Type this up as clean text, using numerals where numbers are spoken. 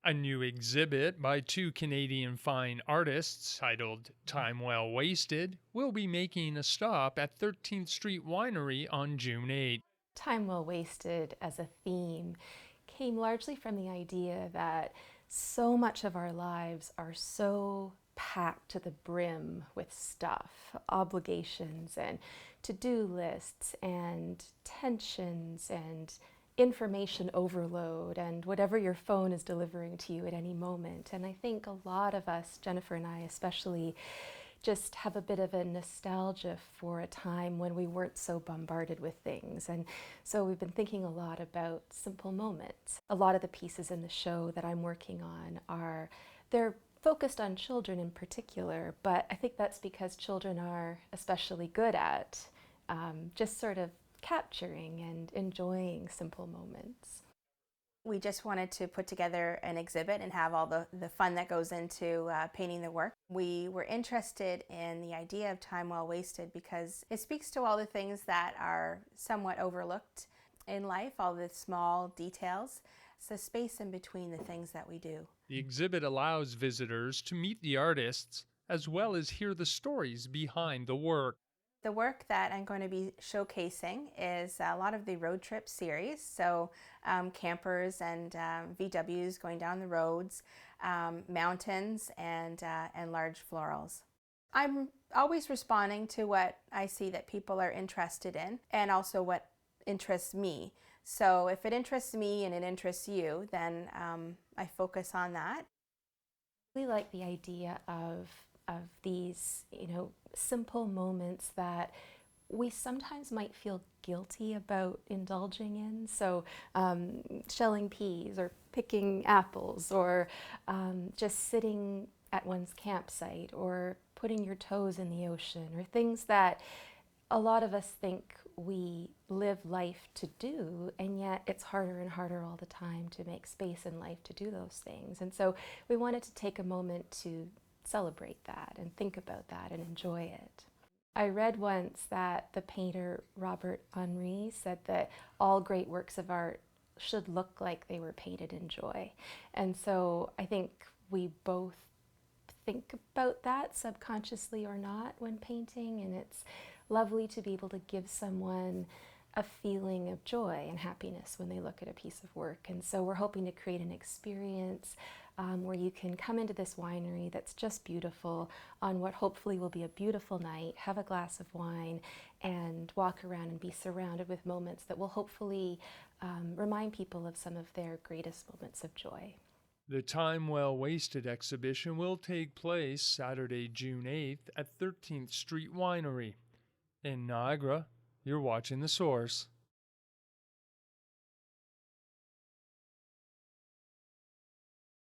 A new exhibit by two Canadian fine artists titled Time Well Wasted will be making a stop at 13th Street Winery on June 8th. Time well wasted as a theme came largely from the idea that so much of our lives are so packed to the brim with stuff, obligations and to-do lists and tensions and information overload and whatever your phone is delivering to you at any moment. And I think a lot of us, Jennifer and I especially, just have a bit of a nostalgia for a time when we weren't so bombarded with things. And so we've been thinking a lot about simple moments. A lot of the pieces in the show that I'm working on they're focused on children in particular, but I think that's because children are especially good at just sort of capturing and enjoying simple moments. We just wanted to put together an exhibit and have all the fun that goes into painting the work. We were interested in the idea of time well wasted because it speaks to all the things that are somewhat overlooked in life, all the small details. It's the space in between the things that we do. The exhibit allows visitors to meet the artists as well as hear the stories behind the work. The work that I'm going to be showcasing is a lot of the road trip series, so campers and VWs going down the roads, mountains, and large florals. I'm always responding to what I see that people are interested in and also what interests me. So if it interests me and it interests you, then I focus on that. We like the idea of these, simple moments that we sometimes might feel guilty about indulging in. So shelling peas or picking apples or just sitting at one's campsite or putting your toes in the ocean or things that a lot of us think we live life to do, and yet it's harder and harder all the time to make space in life to do those things. And so we wanted to take a moment to celebrate that and think about that and enjoy it. I read once that the painter Robert Henri said that all great works of art should look like they were painted in joy. And so I think we both think about that subconsciously or not when painting, and it's lovely to be able to give someone a feeling of joy and happiness when they look at a piece of work. And so we're hoping to create an experience where you can come into this winery that's just beautiful on what hopefully will be a beautiful night, have a glass of wine, and walk around and be surrounded with moments that will hopefully remind people of some of their greatest moments of joy. The Time Well Wasted exhibition will take place Saturday, June 8th at 13th Street Winery. In Niagara, you're watching The Source.